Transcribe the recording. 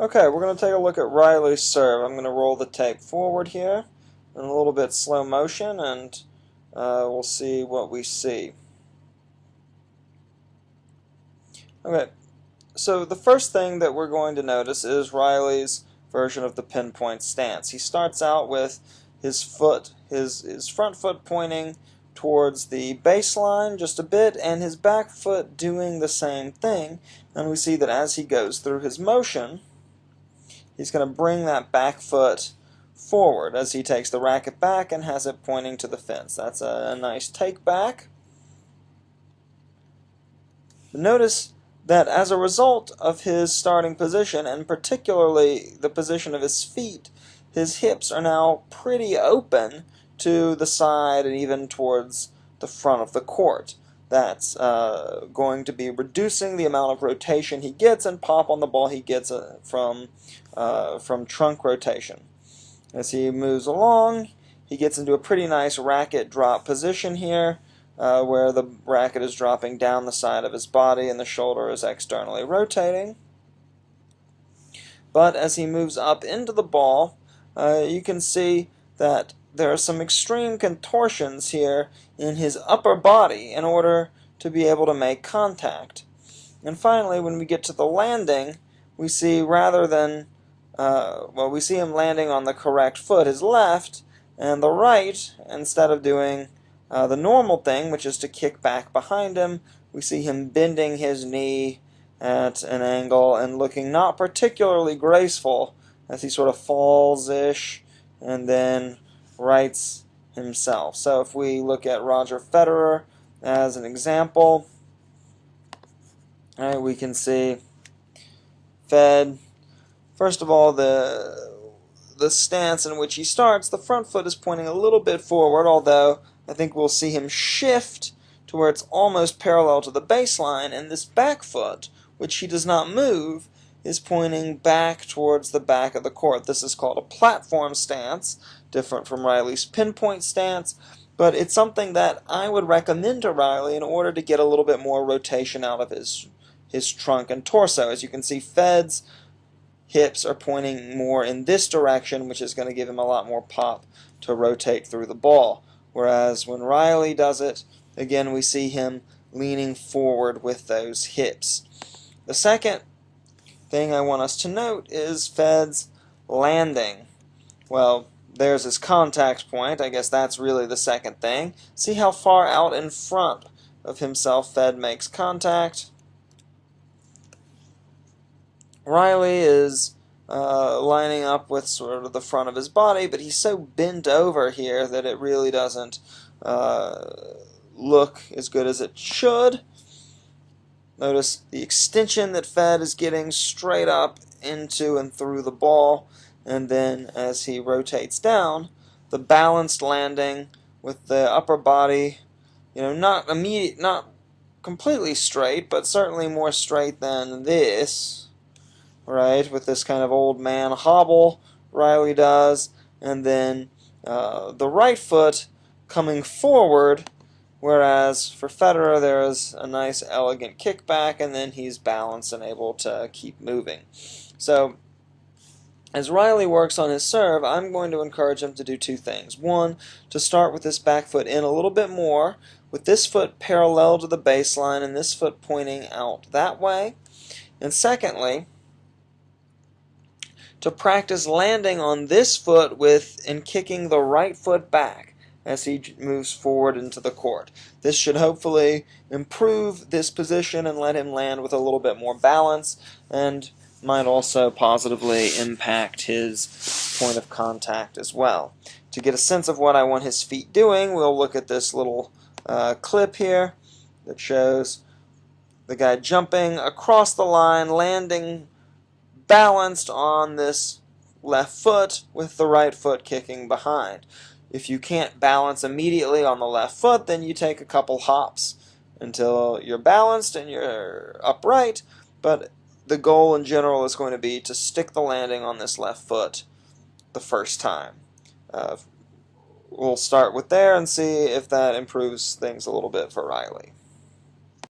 Okay, we're going to take a look at Riley's serve. I'm going to roll the tape forward here in a little bit slow motion, and we'll see what we see. Okay, so the first thing that we're going to notice is Riley's version of the pinpoint stance. He starts out with his foot, his front foot pointing towards the baseline just a bit, and his back foot doing the same thing. And we see that as he goes through his motion, he's going to bring that back foot forward as he takes the racket back and has it pointing to the fence. That's a nice take back. Notice that as a result of his starting position, and particularly the position of his feet, his hips are now pretty open to the side and even towards the front of the court. That's going to be reducing the amount of rotation he gets and pop on the ball he gets from trunk rotation. As he moves along, he gets into a pretty nice racket drop position here, where the racket is dropping down the side of his body and the shoulder is externally rotating. But as he moves up into the ball, you can see that there are some extreme contortions here in his upper body in order to be able to make contact. And finally, when we get to the landing, we see rather than, we see him landing on the correct foot, his left, and the right, instead of doing the normal thing, which is to kick back behind him, we see him bending his knee at an angle and looking not particularly graceful as he sort of falls-ish and then rights himself. So if we look at Roger Federer as an example, we can see Fed, first of all, the stance in which he starts, the front foot is pointing a little bit forward, although I think we'll see him shift to where it's almost parallel to the baseline, and this back foot, which he does not move, is pointing back towards the back of the court. This is called a platform stance, different from Riley's pinpoint stance, but it's something that I would recommend to Riley in order to get a little bit more rotation out of his trunk and torso. As you can see, Fed's hips are pointing more in this direction, which is going to give him a lot more pop to rotate through the ball. Whereas when Riley does it, again, we see him leaning forward with those hips. The second thing I want us to note is Fed's landing. Well, there's his contact point. I guess that's really the second thing. See how far out in front of himself Fed makes contact. Riley is lining up with sort of the front of his body, but he's so bent over here that it really doesn't look as good as it should. Notice the extension that Fed is getting straight up into and through the ball, and then as he rotates down, the balanced landing with the upper body, not completely straight, but certainly more straight than this, right? With this kind of old man hobble Riley does, and then the right foot coming forward. Whereas for Federer, there is a nice elegant kickback, and then he's balanced and able to keep moving. So as Riley works on his serve, I'm going to encourage him to do two things. One, to start with this back foot in a little bit more, with this foot parallel to the baseline and this foot pointing out that way. And secondly, to practice landing on this foot and kicking the right foot back as he moves forward into the court. This should hopefully improve this position and let him land with a little bit more balance, and might also positively impact his point of contact as well. To get a sense of what I want his feet doing, we'll look at this little clip here that shows the guy jumping across the line, landing balanced on this left foot with the right foot kicking behind. If you can't balance immediately on the left foot, then you take a couple hops until you're balanced and you're upright, but the goal in general is going to be to stick the landing on this left foot the first time. We'll start with there and see if that improves things a little bit for Riley.